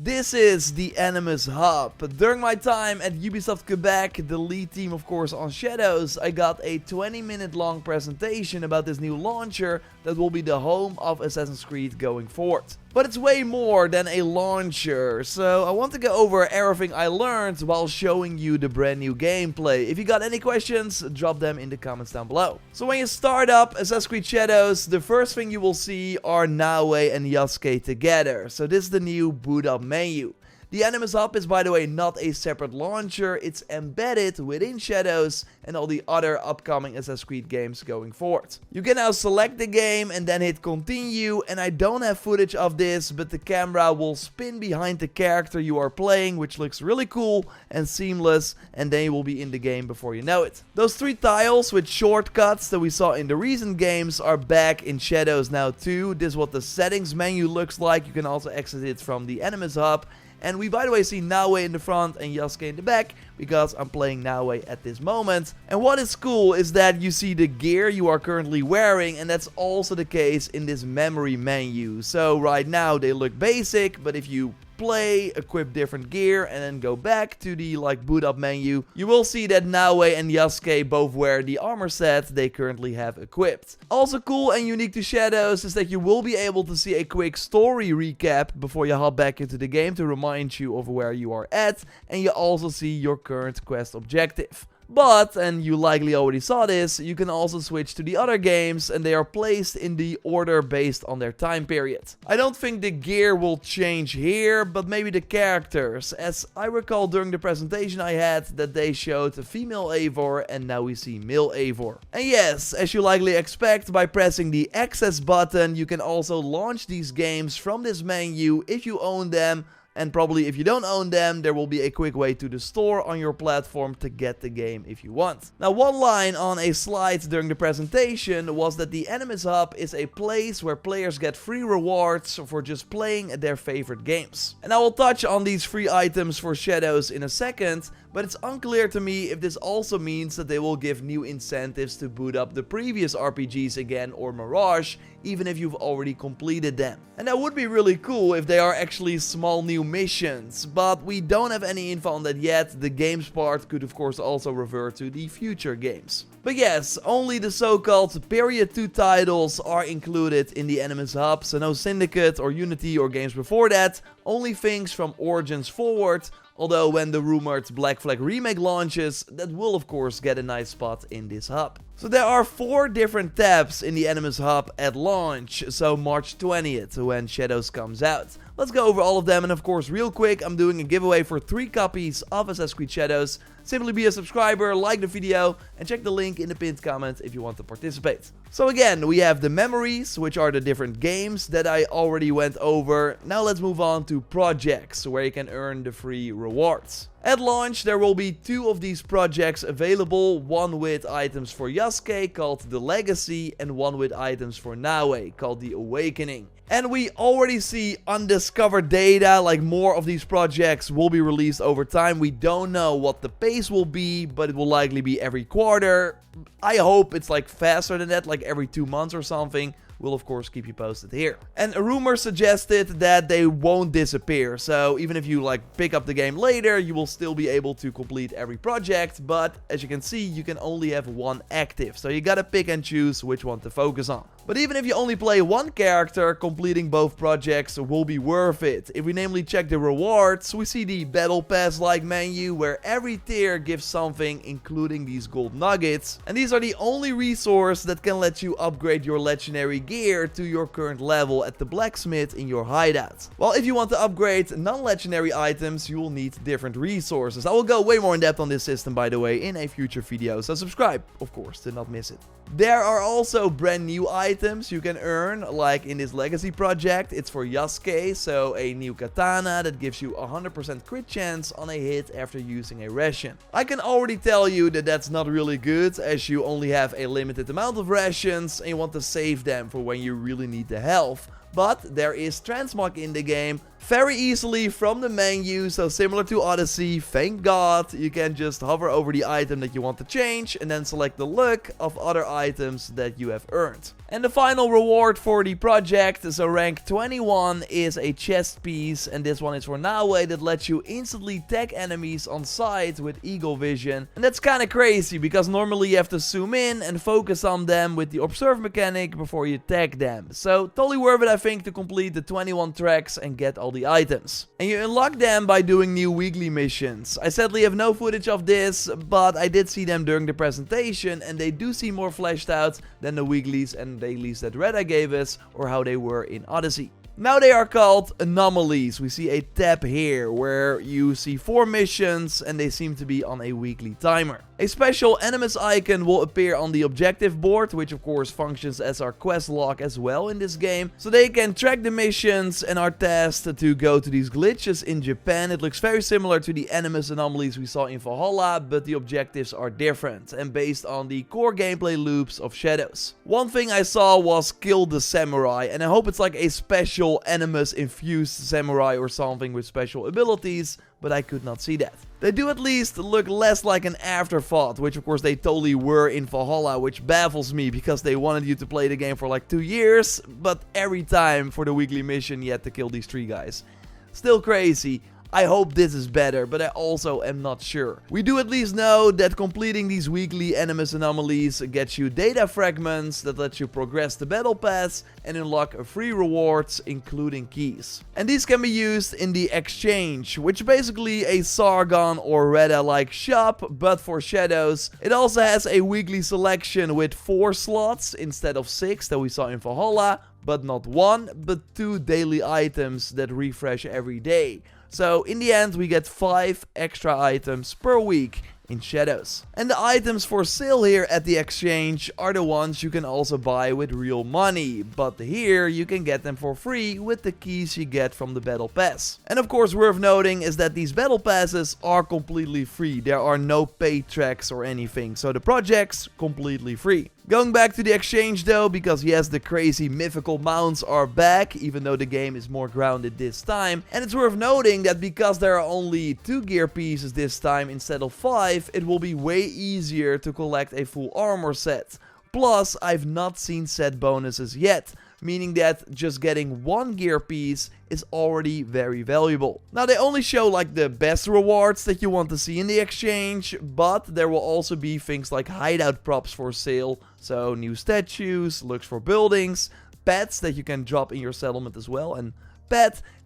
This is the Animus hub. During my time at Ubisoft Quebec, the lead team of course on Shadows, I got a 20-minute long presentation about this new launcher that will be the home of Assassin's Creed going forward. But it's way more than a launcher, so I want to go over everything I learned while showing you the brand new gameplay. If you got any questions, drop them in the comments down below. So when you start up Assassin's Creed Shadows, the first thing you will see are Naue and Yasuke together. So this is the new boot up menu. The Animus hub is, by the way, not a separate launcher, it's embedded within Shadows and all the other upcoming Assassin's Creed games going forward. You can now select the game and then hit continue, and I don't have footage of this, but the camera will spin behind the character you are playing, which looks really cool and seamless, and then you will be in the game before you know it. Those 3 tiles with shortcuts that we saw in the recent games are back in Shadows now too. This is what the settings menu looks like. You can also exit it from the Animus hub. And we, by the way, see Naue in the front and Yasuke in the back, because I'm playing Naue at this moment. And what is cool is that you see the gear you are currently wearing, and that's also the case in this memory menu. So right now they look basic, but if you play, equip different gear, and then go back to the boot up menu, you will see that Naue and Yasuke both wear the armor set they currently have equipped. Also cool and unique to Shadows is that you will be able to see a quick story recap before you hop back into the game to remind you of where you are at, and you also see your current quest objective. But, and you likely already saw this, you can also switch to the other games, and they are placed in the order based on their time period. I don't think the gear will change here, but maybe the characters, as I recall during the presentation I had that they showed a female Eivor and now we see male Eivor. And yes, as you likely expect, by pressing the access button you can also launch these games from this menu if you own them. And probably if you don't own them, there will be a quick way to the store on your platform to get the game if you want. Now, one line on a slide during the presentation was that the Animus hub is a place where players get free rewards for just playing their favorite games. And I will touch on these free items for Shadows in a second, but it's unclear to me if this also means that they will give new incentives to boot up the previous RPGs again or Mirage, even if you've already completed them. And that would be really cool if they are actually small new missions, but we don't have any info on that yet. The games part could of course also refer to the future games. But yes, only the so-called Period 2 titles are included in the Animus hub, so no Syndicate or Unity or games before that, only things from Origins forward. Although when the rumored Black Flag remake launches, that will of course get a nice spot in this hub. So there are 4 different tabs in the Animus hub at launch, so March 20th when Shadows comes out. Let's go over all of them, and of course real quick, I'm doing a giveaway for 3 copies of Assassin's Creed Shadows. Simply be a subscriber, like the video, and check the link in the pinned comment if you want to participate. So again, we have the memories, which are the different games that I already went over. Now let's move on to projects, where you can earn the free rewards. At launch, there will be 2 of these projects available, one with items for Yasuke called the Legacy, and one with items for Naue called the Awakening. And we already see undiscovered data, like more of these projects will be released over time. We don't know what the pace will be, but it will likely be every quarter. I hope it's faster than that, like every 2 months or something. We'll of course keep you posted here. And a rumor suggested that they won't disappear, so even if you pick up the game later, you will still be able to complete every project, but as you can see, you can only have 1 active, so you gotta pick and choose which one to focus on. But even if you only play 1 character, completing both projects will be worth it. If we namely check the rewards, we see the Battle Pass-like menu where every tier gives something, including these gold nuggets. And these are the only resource that can let you upgrade your legendary gear to your current level at the blacksmith in your hideout. While if you want to upgrade non-legendary items, you will need different resources. I will go way more in depth on this system, by the way, in a future video, so subscribe, of course, to not miss it. There are also brand new items you can earn, like in this Legacy project, it's for Yasuke, so a new katana that gives you 100% crit chance on a hit after using a ration. I can already tell you that that's not really good, as you only have a limited amount of rations and you want to save them for when you really need the health. but there is transmog in the game very easily from the menu, so similar to Odyssey, thank God, you can just hover over the item that you want to change and then select the look of other items that you have earned. And the final reward for the project, so rank 21, is a chest piece, and this one is for Naue that lets you instantly tag enemies on sight with eagle vision. And that's kinda crazy, because normally you have to zoom in and focus on them with the observe mechanic before you tag them. So totally worth it, I think, to complete the 21 tracks and get all the items. And you unlock them by doing new weekly missions. I sadly have no footage of this, but I did see them during the presentation, and they do seem more fleshed out than the weeklies and dailies that Reda gave us, or how they were in Odyssey. Now they are called anomalies. We see a tab here where you see 4 missions and they seem to be on a weekly timer. A special Animus icon will appear on the objective board, which of course functions as our quest log as well in this game. So they can track the missions and are tasked to go to these glitches in Japan. It looks very similar to the Animus anomalies we saw in Valhalla, but the objectives are different and based on the core gameplay loops of Shadows. One thing I saw was kill the samurai, and I hope it's like a special Animus infused samurai or something with special abilities, but I could not see that. They do at least look less like an afterthought, which of course they totally were in Valhalla, which baffles me because they wanted you to play the game for like 2 years, but every time for the weekly mission you had to kill these 3 guys. Still crazy. I hope this is better, but I also am not sure. We do at least know that completing these weekly Animus anomalies gets you data fragments that let you progress the battle pass and unlock free rewards, including keys. And these can be used in the exchange, which is basically a Sargon or Reda-like shop, but for Shadows. It also has a weekly selection with 4 slots instead of 6 that we saw in Valhalla, but not 1, but 2 daily items that refresh every day. So in the end we get 5 extra items per week in Shadows. And the items for sale here at the exchange are the ones you can also buy with real money, but here you can get them for free with the keys you get from the battle pass. And of course worth noting is that these battle passes are completely free. There are no paid tracks or anything, so the project's completely free. Going back to the exchange though, because yes, the crazy mythical mounts are back, even though the game is more grounded this time. And it's worth noting that because there are only 2 gear pieces this time instead of 5, it will be way easier to collect a full armor set. Plus, I've not seen set bonuses yet, meaning that just getting 1 gear piece is already very valuable. Now they only show like the best rewards that you want to see in the exchange, but there will also be things like hideout props for sale, so new statues, looks for buildings, pets that you can drop in your settlement as well, and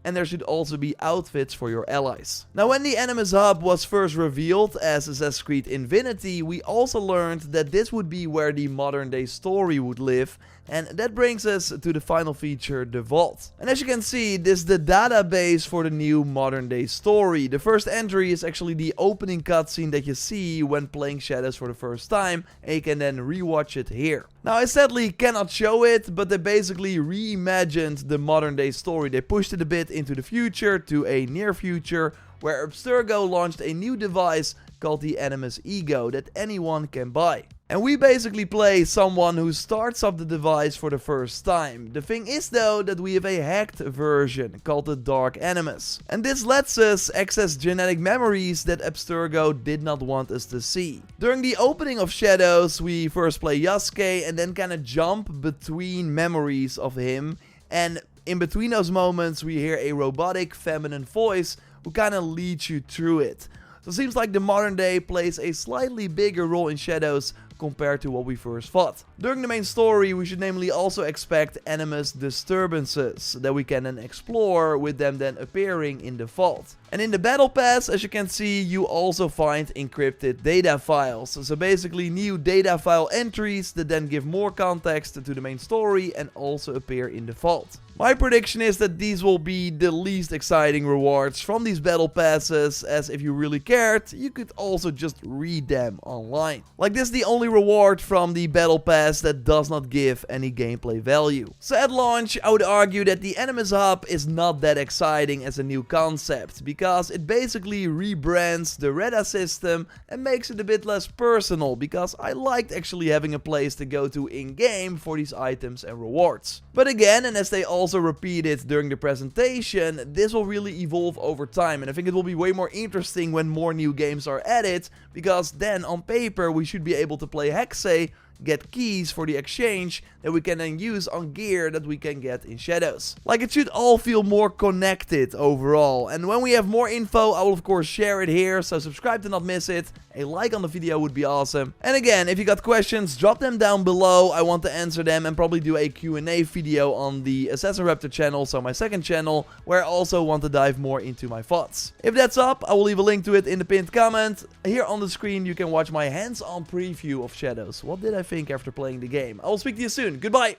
there should also be outfits for your allies. Now when the Animus hub was first revealed as Assassin's Creed Infinity, we also learned that this would be where the modern day story would live, and that brings us to the final feature, the vault. And as you can see, this is the database for the new modern day story. The first entry is actually the opening cutscene that you see when playing Shadows for the first time, and you can then rewatch it here. Now I sadly cannot show it, but they basically reimagined the modern day story. They pushed it a bit into the future to a near future, where Abstergo launched a new device called the Animus Ego that anyone can buy. And we basically play someone who starts up the device for the first time. The thing is though that we have a hacked version called the Dark Animus. And this lets us access genetic memories that Abstergo did not want us to see. During the opening of Shadows, we first play Yasuke and then kind of jump between memories of him. And in between those moments we hear a robotic feminine voice who kind of leads you through it. So it seems like the modern day plays a slightly bigger role in Shadows compared to what we first thought. During the main story, we should namely also expect Animus disturbances that we can then explore, with them then appearing in the vault. And in the battle pass, as you can see, you also find encrypted data files. So basically new data file entries that then give more context to the main story and also appear in the vault. My prediction is that these will be the least exciting rewards from these battle passes, as if you really cared, you could also just read them online. Like this is the only reward from the battle pass that does not give any gameplay value. So at launch, I would argue that the Animus hub is not that exciting as a new concept, because it basically rebrands the Reda system and makes it a bit less personal, because I liked actually having a place to go to in-game for these items and rewards. But again, and as they also also repeat it during the presentation, this will really evolve over time, and I think it will be way more interesting when more new games are added, because then on paper we should be able to play Hexe, get keys for the exchange that we can then use on gear that we can get in Shadows. Like, it should all feel more connected overall, and when we have more info I will of course share it here, so subscribe to not miss it. A like on the video would be awesome. And again, if you got questions, drop them down below. I want to answer them and probably do a Q&A video on the JorRaptor channel, so my second channel, where I also want to dive more into my thoughts. If that's up, I will leave a link to it in the pinned comment. Here on the screen you can watch my hands-on preview of Shadows. What did I think after playing the game? I will speak to you soon. Goodbye!